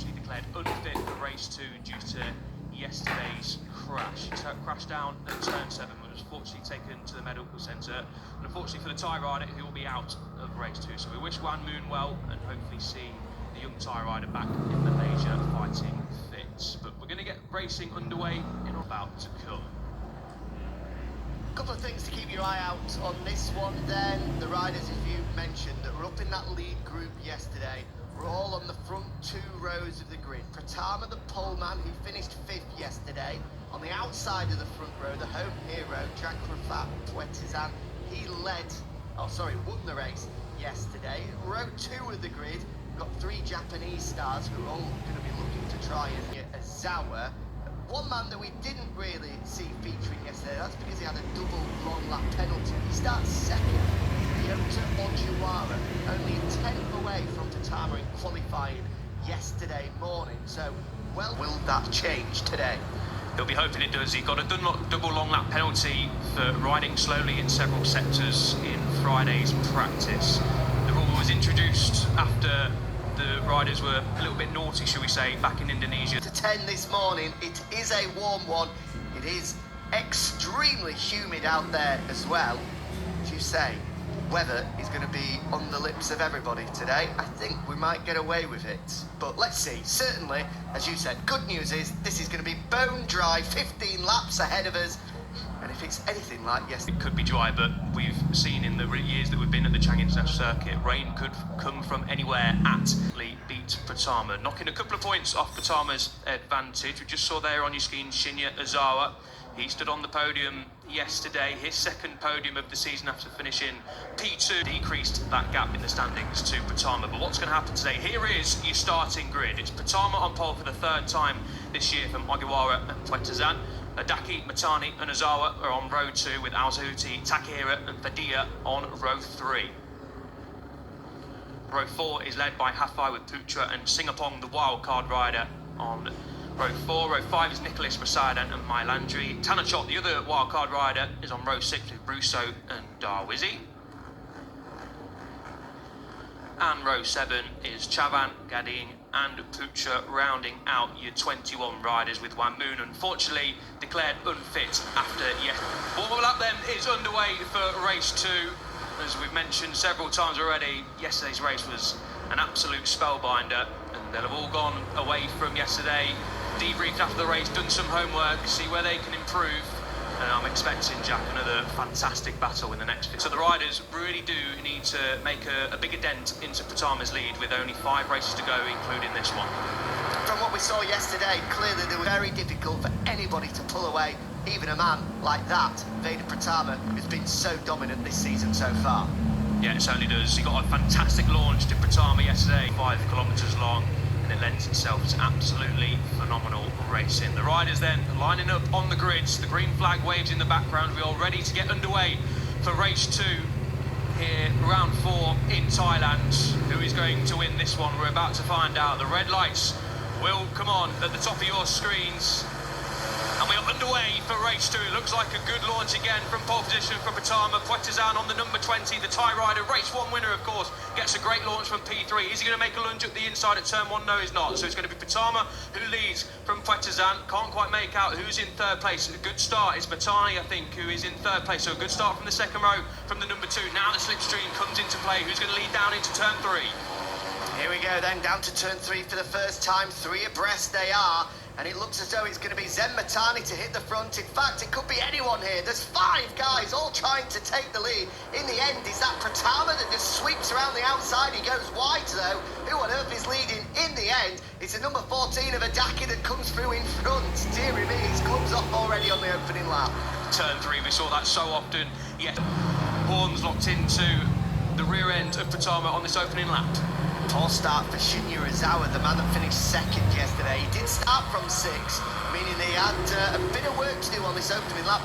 unfortunately declared unfit for race 2 due to yesterday's crash. He crashed down at turn 7 and was fortunately taken to the medical centre. And unfortunately for the Thai rider, he will be out of race 2. So we wish Wan Moon well and hopefully see the young Thai rider back in Malaysia fighting fit. But we're going to get racing underway in about to come. A couple of things to keep your eye out on this one then. The riders, as you mentioned, that were up in that lead group yesterday were all on the front 2 rows of the grid. Pratama, the poleman, who finished 5th yesterday. On the outside of the front row, the home hero, Jack Rafat Puetizan, he won the race yesterday. Row 2 of the grid, we've got 3 Japanese stars who are all going to be looking to try and get a Zawa. One man that we didn't really see featuring yesterday, that's because he had a double long lap penalty. He starts 2nd, Juara, only a 10th away from Pratama in qualifying yesterday morning. So, well, will that change today? He'll be hoping it does. He got a double long lap penalty for riding slowly in several sectors in Friday's practice. The rule was introduced after the riders were a little bit naughty, shall we say, back in Indonesia. To 10 this morning, it is a warm one. It is extremely humid out there as well. As you say, weather is going to be on the lips of everybody today. I think we might get away with it. But let's see. Certainly, as you said, good news is this is going to be bone dry, 15 laps ahead of us. And if it's anything like yesterday... It could be dry, but we've seen in the years that we've been at the Chang International Circuit, rain could come from anywhere at beat Pratama. Knocking a couple of points off Pratama's advantage. We just saw there on your screen Shinya Ozawa. He stood on the podium yesterday, his 2nd podium of the season after finishing P2. Decreased that gap in the standings to Pratama. But what's going to happen today? Here is your starting grid. It's Pratama on pole for the 3rd time this year from Juara and Puetizan. Adaki, Matani and Ozawa are on row 2 with Alzahuti, Takehira and VEDA on row 3. Row 4 is led by Hafai with Putra and Singapong, the wildcard rider, on row 4. Row 5 is Nicholas Rasadan and Mailandri. Tanachot, the other wildcard rider, is on row 6 with Russo and Darwizi. And row 7 is Chavan, Gading and Putra, rounding out your 21 riders with Wan Moon unfortunately declared unfit after Warm up then is underway for race 2. As we've mentioned several times already, yesterday's race was an absolute spellbinder, and they'll have all gone away from yesterday, debriefed after the race, done some homework, see where they can improve. And I'm expecting, Jack, another fantastic battle in the next 50. So the riders really do need to make a bigger dent into Pratama's lead with only 5 races to go, including this one. From what we saw yesterday, clearly they were very difficult for anybody to pull away, even a man like that, VEDA Pratama, who's been so dominant this season so far. Yeah, it certainly does. He got a fantastic launch to Pratama yesterday, 5 kilometres long. It lends itself to absolutely phenomenal racing. The riders then lining up on the grids. The green flag waves in the background. We are ready to get underway for race 2 here, round 4 in Thailand. Who is going to win this one? We're about to find out. The red lights will come on at the top of your screens. And we are underway for race 2. It looks like a good launch again from pole position for Pratama. Puetizan on the number 20, the Thai rider, race 1 winner, of course, gets a great launch from P3. Is he going to make a lunge up the inside at turn 1? No, he's not. So it's going to be Pratama who leads from Puetizan. Can't quite make out who's in 3rd place. A good start is Matani, I think, who is in 3rd place. So a good start from the 2nd row from the number 2. Now the slipstream comes into play. Who's going to lead down into turn 3? Here we go then, down to turn 3 for the first time. 3 abreast they are. And it looks as though it's going to be Zen Matani to hit the front. In fact, it could be anyone here. There's 5 guys all trying to take the lead. In the end, is that Pratama that just sweeps around the outside? He goes wide, though. Who on earth is leading in the end? It's the number 14 of Adaki that comes through in front. Deary me, his club's off already on the opening lap. Turn 3, we saw that so often. Yes, horns locked into the rear end of Pratama on this opening lap. Poor start for Shinya Ozawa, the man that finished 2nd yesterday. He did start from 6, meaning he had a bit of work to do on this opening lap.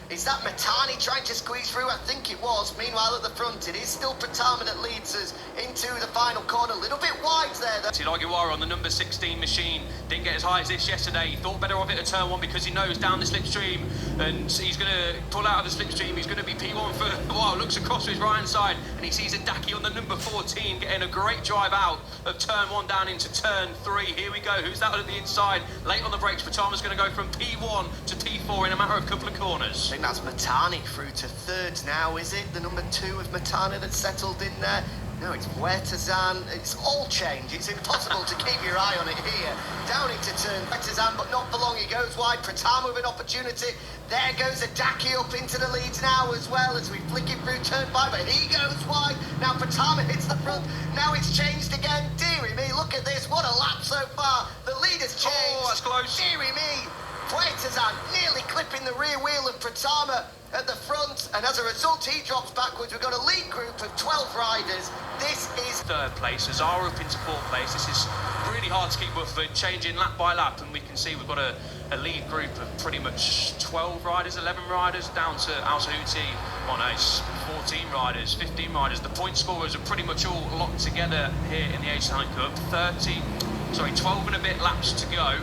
Is that Matani trying to squeeze through? I think it was. Meanwhile, at the front, it is still Pratama that leads us into the final corner. A little bit wide there, though. Juara on the number 16 machine didn't get as high as this yesterday. He thought better of it at turn 1 because he knows down the slipstream and he's going to pull out of the slipstream. He's going to be P1 for a while. Looks across to his right hand side and he sees Adaki on the number 14 getting a great drive out of turn 1 down into turn 3. Here we go. Who's that at the inside? Late on the brakes. Pratama's going to go from P1 to P4 in a matter of a couple of corners. I think that's Matani through to third now, is it? The number 2 of Matani that's settled in there. No, it's Huertazan. It's all change. It's impossible to keep your eye on it here. Down into turn Huertazan, but not for long. He goes wide. Pratama with an opportunity. There goes Adaki up into the leads now as well as we flick it through turn 5, but he goes wide. Now Pratama hits the front. Now it's changed again. Deary me, look at this. What a lap so far. The lead has changed. Oh, that's close. Deary me. Huertazan nearly clipping the rear wheel of Pratama at the front, and as a result he drops backwards. We've got a lead group of 12 riders. This is third place, Zara up into fourth place. This is really hard to keep up with, changing lap by lap, and we can see we've got a lead group of pretty much 12 riders, 11 riders, down to Al-Sahuti. Oh no, it's 14 riders, 15 riders. The point scorers are pretty much all locked together here in the EGA Talent Cup. 12 and a bit laps to go.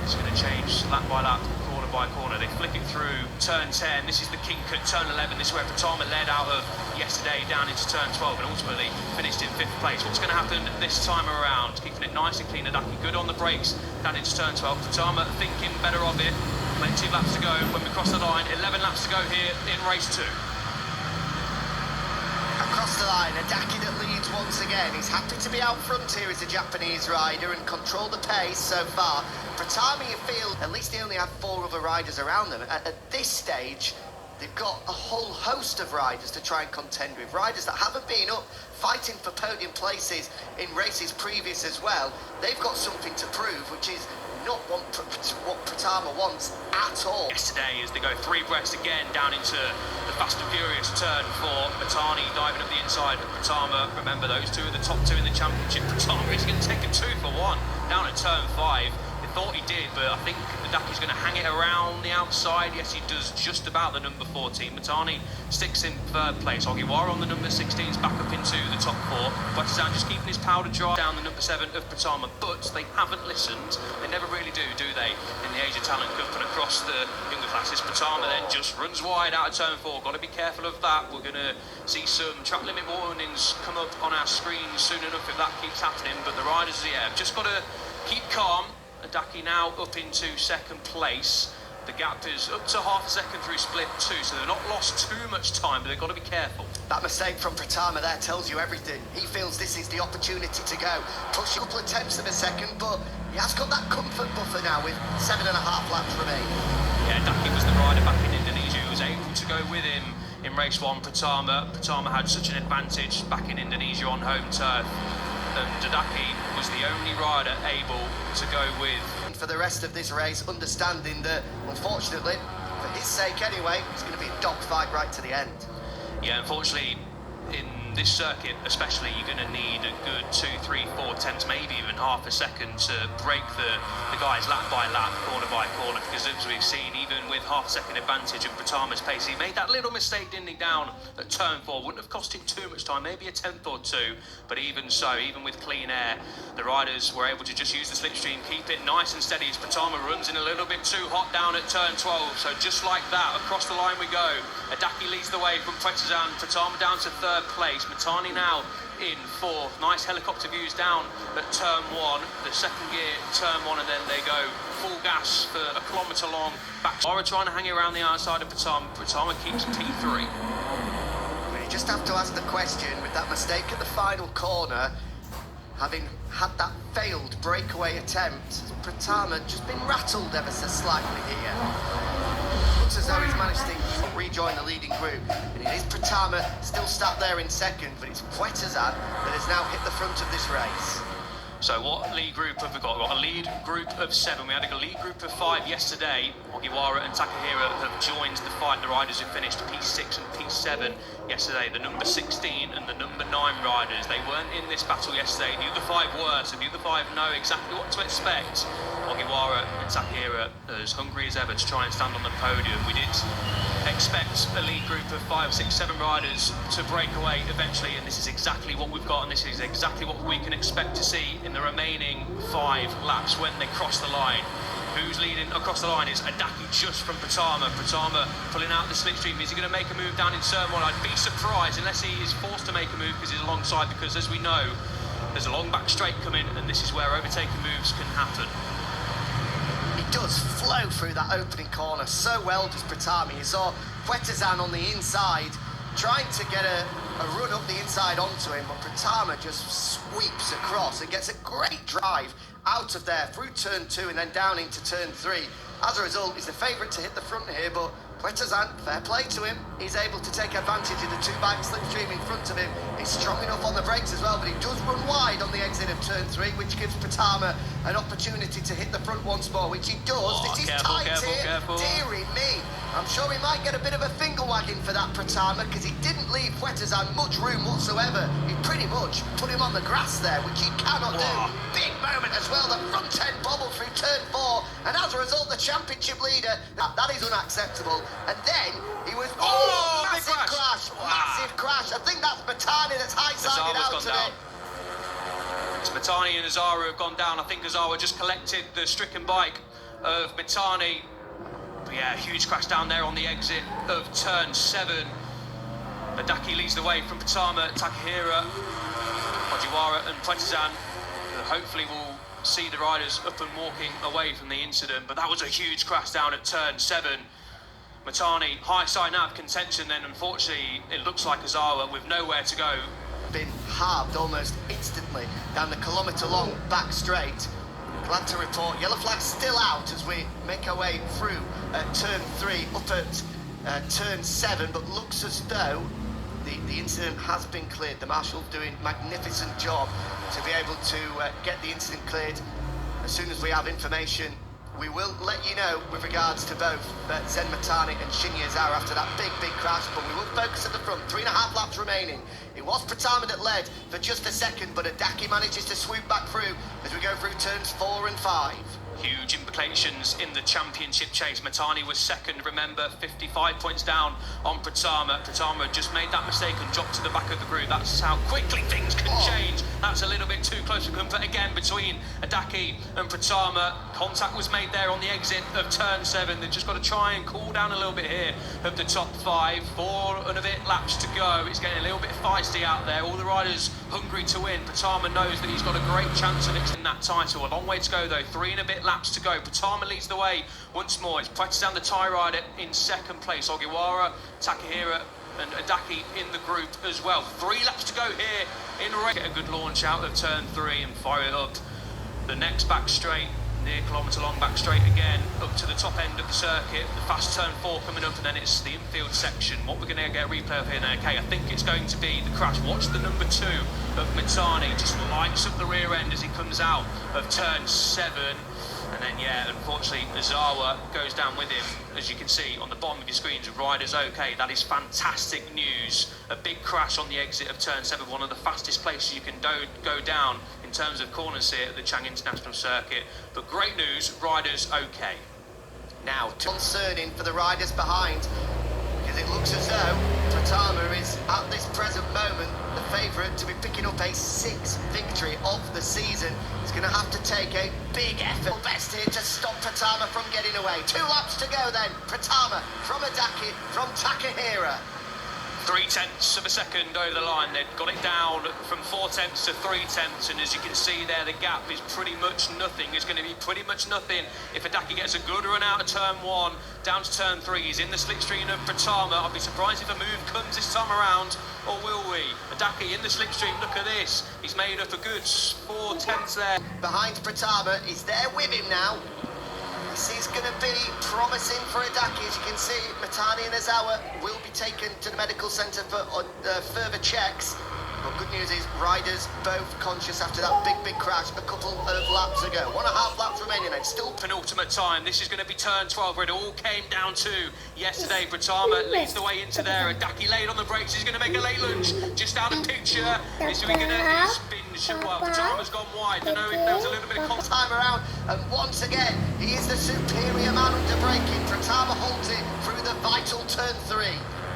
It's going to change lap by lap, corner by corner. They flick it through turn 10. This is the kink at turn 11. This is where Pratama led out of yesterday down into turn 12 and ultimately finished in 5th place. What's going to happen this time around? Keeping it nice and clean. Adaki good on the brakes down into turn 12. Pratama thinking better of it. Plenty of laps to go when we cross the line. 11 laps to go here in race 2. across the line. Adaki that leads once again. He's happy to be out front here as a Japanese rider and control the pace so far. Pratama, you feel, at least they only have 4 other riders around them. At this stage, they've got a whole host of riders to try and contend with. Riders that haven't been up fighting for podium places in races previous as well. They've got something to prove, which is not what Pratama wants at all. Yesterday, as they go 3 breaths again down into the Fast and Furious turn for Matani, diving up the inside of Pratama. Remember, those two are the top 2 in the championship. Pratama is going to take a 2 for 1 down at turn 5. They thought he did, but I think Adaki's going to hang it around the outside. Yes, he does just about the number 14. Matani sticks in 3rd place. Juara on the number 16 is back up into the top 4. Huertazan just keeping his powder dry down the number 7 of Pratama, but they haven't listened. They never really do they? In the Asia Talent Cup and across the younger classes. Pratama then just runs wide out of turn 4. Got to be careful of that. We're going to see some track limit warnings come up on our screens soon enough if that keeps happening. But the riders, yeah, just got to keep calm. Adaki now up into 2nd place. The gap is up to half a second through split 2, so they've not lost too much time, but they've got to be careful. That mistake from Pratama there tells you everything. He feels this is the opportunity to go. Push a couple of tenths of a second, but he has got that comfort buffer now with 7.5 laps remaining. Yeah, Adaki was the rider back in Indonesia who was able to go with him in race 1. Pratama had such an advantage back in Indonesia on home turf. And Adaki was the only rider able to go with. And for the rest of this race, understanding that, unfortunately, for his sake anyway, it's going to be a dogfight right to the end. Yeah, unfortunately, in this circuit especially, you're going to need a good 2, 3, 4 tenths, maybe even half a second to break the guys lap by lap, corner by corner, because as we've seen, even with half a second advantage of Pratama's pace, he made that little mistake, didn't he, down at turn 4. Wouldn't have cost him too much time, maybe a tenth or 2, but even so, even with clean air, the riders were able to just use the slipstream, keep it nice and steady as Pratama runs in a little bit too hot down at turn 12. So just like that, across the line we go. Adaki leads the way from Huertazan. Pratama down to 3rd place. Matani now in 4th. Nice helicopter views down at turn 1. The 2nd gear, turn 1, and then they go full gas for a kilometre long. Back Juara trying to hang it around the outside of Pratama. Pratama keeps P3. You just have to ask the question, with that mistake at the final corner, having had that failed breakaway attempt, has Pratama just been rattled ever so slightly here? Looks as though he's managed to rejoin the leading group. And it is Pratama still sat there in 2nd, but it's Huertazan that has now hit the front of this race. So what lead group have we got? We've got a lead group of 7. We had a lead group of 5 yesterday. Juara and Takahira have joined the fight. The riders who finished P6 and P7 yesterday. The number 16 and the number 9 riders. They weren't in this battle yesterday. The other 5 were, so the other 5 know exactly what to expect Juara and Takahira as hungry as ever to try and stand on the podium. We did expect a lead group of 5, 6, 7 riders to break away eventually, and this is exactly what we've got, and this is exactly what we can expect to see in the remaining 5 laps when they cross the line. Who's leading across the line is Adaki just from Pratama. Pratama pulling out the slipstream. Is he going to make a move down in turn 1? I'd be surprised unless he is forced to make a move because he's alongside, because as we know, there's a long back straight coming, and this is where overtaking moves can happen. He does flow through that opening corner so well, does Pratama. You saw Puetazan on the inside trying to get a run up the inside onto him, but Pratama just sweeps across and gets a great drive out of there through turn 2 and then down into turn 3. As a result, he's the favourite to hit the front here, but Puetazan, fair play to him, he's able to take advantage of the 2-bike slipstream in front of him. He's strong enough on the brakes as well, but he does run wide on the exit of turn 3, which gives Pratama an opportunity to hit the front once more, which he does. Oh, this is careful, tight here. careful. Dearie me. I'm sure he might get a bit of a finger wagging for that Pratama, because he didn't leave Puetazan much room whatsoever. He pretty much put him on the grass there, which he cannot do. Big moment as well, the front end bobble through turn 4, and as a result, the championship leader, that is unacceptable. And then he was, massive crash. Wow. Massive crash. I think that's Matani that's high-sided out today. So Matani and Azara have gone down. I think Azara just collected the stricken bike of Matani. But yeah, huge crash down there on the exit of turn 7. Adaki leads the way from Pratama, Takahira, Juara and Puetazan. Hopefully we'll see the riders up and walking away from the incident, but that was a huge crash down at turn 7. Matani, high side out of contention, then unfortunately it looks like Azara with nowhere to go. Been halved almost instantly down the kilometre-long back straight. Glad to report yellow flag still out as we make our way through turn 3 up at turn 7, but looks as though the incident has been cleared. The marshal's doing a magnificent job to be able to get the incident cleared. As soon as we have information, we will let you know with regards to both Zen Matani and Shinya Azara after that big crash, but we will focus at the front. 3.5 laps remaining. It was Pratama that led for just a second, but Adaki manages to swoop back through as we go through turns 4 and 5. Huge implications in the championship chase. Matani was second, remember, 55 points down on Pratama. Pratama just made that mistake and dropped to the back of the group. That's how quickly things can change. That's a little bit too close for comfort again between Adaki and Pratama. Contact was made there on the exit of turn 7. They've just got to try and cool down a little bit here of the top 5. 4 and a bit laps to go. It's getting a little bit feisty out there. All the riders hungry to win. Pratama knows that he's got a great chance of extending that title. A long way to go though. 3 and a bit laps to go. Pratama leads the way once more. It's Puetazan, the Thai rider, in second place. Ogiwara, Takahira and Adaki in the group as well. 3 laps to go here in race. Get a good launch out of turn 3 and fire it up the next back straight. Near kilometre long back straight again, up to the top end of the circuit. The fast turn 4 coming up, and then it's the infield section. What we're going to get a replay of here now, okay, I think it's going to be the crash. Watch the number 2 of Matani, just lights up the rear end as he comes out of turn 7. And then, yeah, unfortunately, Azara goes down with him. As you can see on the bottom of your screens, riders okay. That is fantastic news. A big crash on the exit of turn 7, one of the fastest places you can go down in terms of corners here at the Chang International Circuit. But great news, riders okay. Now, concerning for the riders behind, because it looks as though Pratama is, at this present moment, the favourite to be picking up a 6th victory of the season. He's going to have to take a big effort. Best here to stop Pratama from getting away. 2 laps to go then. Pratama from Adaki, from Takahira. 0.3 of a second over the line. They've got it down from 0.4 to 0.3, and as you can see there, the gap is pretty much nothing. It's going to be pretty much nothing if Adaki gets a good run out of turn 1 down to turn 3. He's in the slipstream of Pratama. I'd be surprised if a move comes this time around, or will we? Adaki in the slipstream, look at this. He's made up a good 0.4 there. Behind Pratama, he's there with him now. This is going to be promising for Adaki. As you can see, Matani and Azara will be taken to the medical centre for further checks. But good news is, riders both conscious after that big crash a couple of laps ago. 1.5 laps remaining and still penultimate time. This is going to be turn 12 where it all came down to yesterday. Pratama leads the way into there. Adaki laid on the brakes. He's going to make a late lunge just out of picture. Is he going to spin? Well, Pratama's gone wide. I don't know if there was a little bit of time around. And once again, he is the superior man under braking. Pratama holds it through the vital turn 3.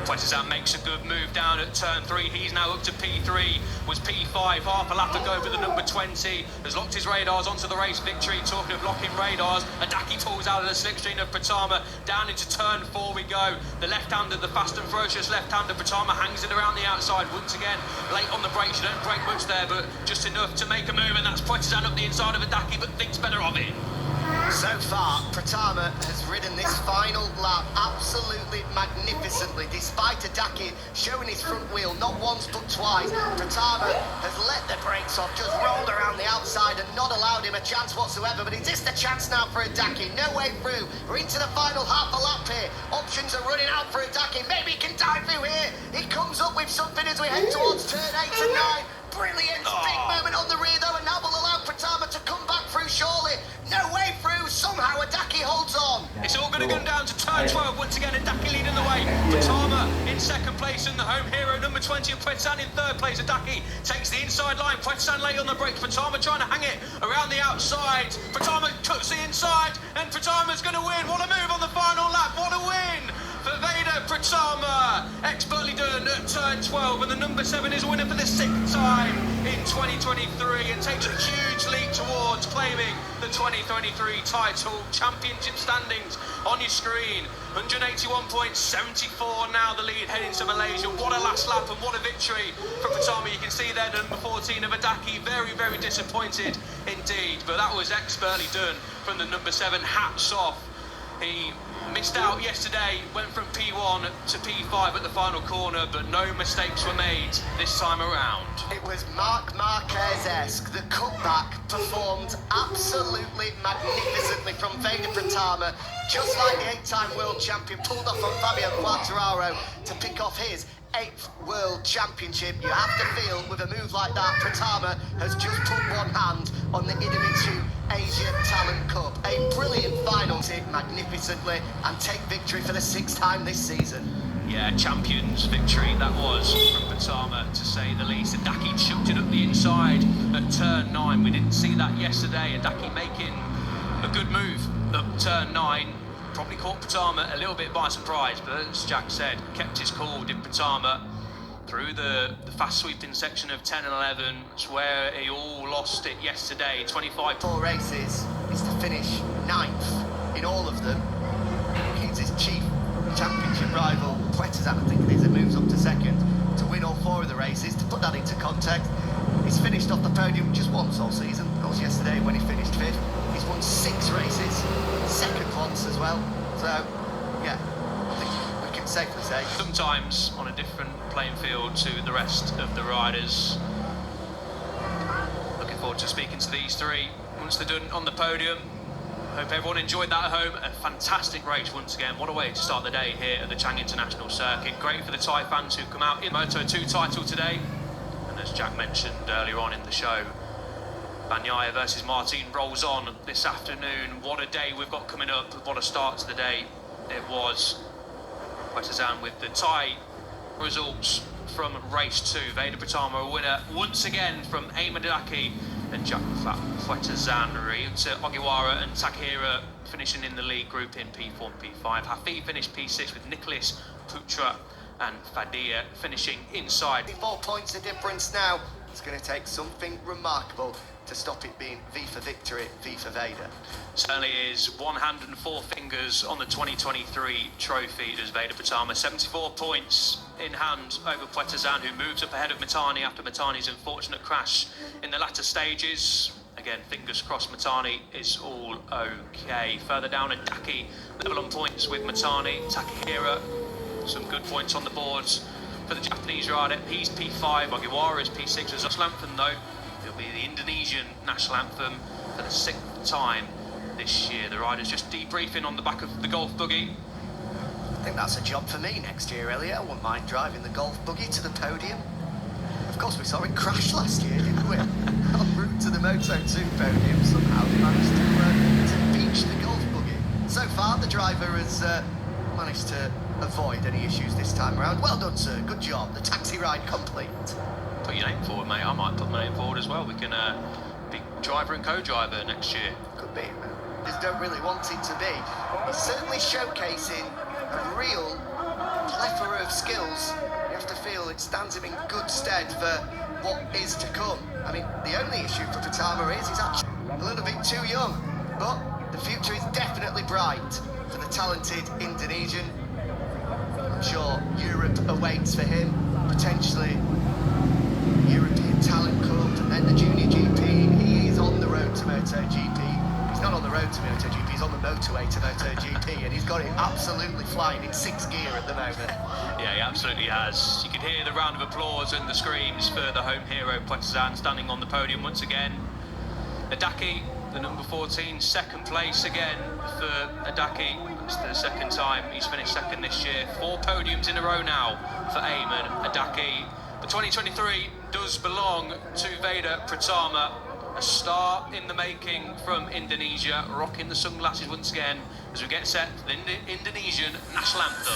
Poitezan makes a good move down at turn 3. He's now up to P3, was P5, half a lap ago with the number 20. Has locked his radars onto the race victory. Talking of locking radars, Adaki pulls out of the slipstream of Pratama. Down into turn 4 we go. The left-hander, the fast and ferocious left-hander, Pratama hangs it around the outside. Once again, late on the brakes. You don't brake much there, but just enough to make a move. And that's Poitezan up the inside of Adaki, but thinks better of it. So far, Pratama has ridden this final lap absolutely magnificently, despite Adaki showing his front wheel not once but twice. Pratama has let the brakes off, just rolled around the outside and not allowed him a chance whatsoever. But is this the chance now for Adaki? No way through. We're into the final half a lap here. Options are running out for Adaki. Maybe he can dive through here. He comes up with something as we head towards turn 8 and 9. Brilliant, big moment on the rear though, and that will allow Pratama to come back through surely. No way through, somehow Adaki holds on. It's all going to go down to turn 12. Once again, Adaki leading the way. Pratama in second place and the home hero, number 20, and Poitezan in third place. Adaki takes the inside line. Poitezan late on the brakes. Pratama trying to hang it around the outside. Pratama cuts the inside, and Pratama's going to win. What a move on the final lap. What a win for VEDA. Pratama, expertly done at turn 12, and the number 7 is a winner for the 6th time in 2023 and takes a huge leap towards claiming the 2023 title. Championship standings on your screen. 181.74 now the lead heading to Malaysia. What a last lap and what a victory for Pratama. You can see there number 14 of Adaki, very, very disappointed indeed, but that was expertly done from the number 7. Hats off. He missed out yesterday, went from P1 to P5 at the final corner, but no mistakes were made this time around. It was Marc Marquez-esque. The cutback performed absolutely magnificently from VEDA Pratama, just like the 8-time world champion pulled off on Fabio Quartararo to pick off his 8th World Championship. You have to feel with a move like that, Pratama has just put one hand on the Idemitzu Asia Talent Cup. A brilliant final, magnificently, and take victory for the 6th time this season. Yeah, champions victory that was from Pratama, to say the least. Adaki chucked it up the inside at turn 9. We didn't see that yesterday. Adaki making a good move up turn 9. Probably caught Pratama a little bit by surprise, but as Jack said, kept his cool, did Pratama through the fast sweeping section of 10 and 11. It's where he all lost it yesterday. 25 4 races is to finish 9th in all of them. He's his chief championship rival, Poitezan, I think it is, it moves up to 2nd to win all 4 of the races. To put that into context, he's finished off the podium just once all season. That was yesterday when he finished 5th. He's won 6 races, 2nd once as well. So, yeah, I think we can safely say. sometimes on a different playing field to the rest of the riders. Looking forward to speaking to these 3 once they're done on the podium. Hope everyone enjoyed that at home. A fantastic race once again. What a way to start the day here at the Chang International Circuit. Great for the Thai fans who come out in Moto 2 title today. And as Jack mentioned earlier on in the show, Bagnaia versus Martin rolls on this afternoon. What a day we've got coming up. What a start to the day it was. Poitezan with the Thai results from race 2. VEDA Pratama a winner once again from Adaki and Jack Poitezan. Ryuta Ogiwara and Takehira finishing in the lead group in P4 and P5. Hafi finished P6 with Nicholas, Putra and Fadia finishing inside. 4 points of difference now. It's going to take something remarkable to stop it being V for victory, V for VEDA. Certainly is. 1 hand and 4 fingers on the 2023 trophy. Does VEDA Pratama 74 points in hand over Poitezan, who moves up ahead of Mitani after Mitani's unfortunate crash in the latter stages. Again, fingers crossed Mitani is all okay. Further down, Adaki level on points with Mitani. Takehira, some good points on the boards for the Japanese rider. He's P5, Ogiwara is P6. As national anthem though, it'll be the Indonesian national anthem for the 6th time this year. The rider's just debriefing on the back of the Golf Buggy. I think that's a job for me next year, Elliot. I wouldn't mind driving the Golf Buggy to the podium. Of course, we saw it crash last year, didn't we? En route to the Moto 2 podium, somehow they managed to beach the Golf Buggy. So far, the driver has managed to avoid any issues this time around. Well done, sir. Good job. The taxi ride complete. Put your name forward, mate. I might put my name forward as well. We can be driver and co-driver next year. Could be. Just don't really want it to be. He's certainly showcasing a real plethora of skills. You have to feel it stands him in good stead for what is to come. I mean, the only issue for Pratama is he's actually a little bit too young, but the future is definitely bright for the talented Indonesian. I'm sure Europe awaits for him, potentially European Talent Cup and then the Junior GP. He is on the road to MotoGP. He's not on the road to MotoGP, he's on the motorway to MotoGP, and he's got it absolutely flying in 6th gear at the moment. Yeah, he absolutely has. You could hear the round of applause and the screams for the home hero Partizan standing on the podium once again. Adaki, the number 14, second place again for Adaki. It's the second time he's finished second this year. 4 podiums in a row now for Ayman Adaki. The 2023 does belong to VEDA Pratama. A star in the making from Indonesia, rocking the sunglasses once again as we get set for the Indonesian national anthem.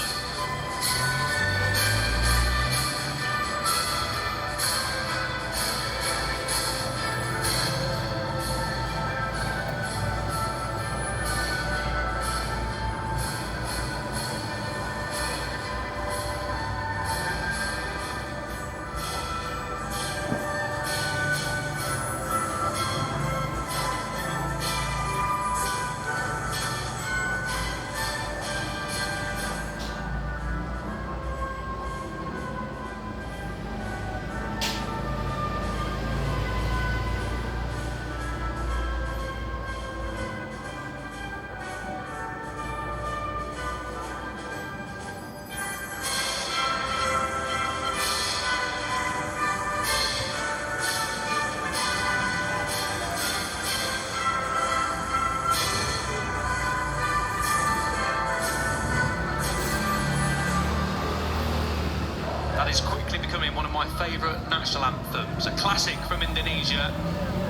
That is quickly becoming one of my favourite national anthems, a classic from Indonesia.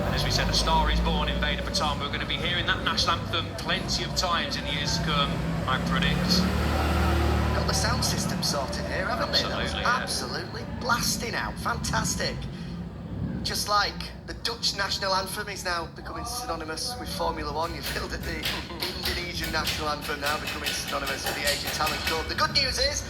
And as we said, a star is born in VEDA Pratama. We're going to be hearing that national anthem plenty of times in the years to come, I predict. Got the sound system sorted here, haven't they? Absolutely, absolutely blasting out, fantastic. Just like the Dutch national anthem is now becoming synonymous with Formula One, you feel that the Indonesian national anthem now becoming synonymous with the Asian Talent Cup. The good news is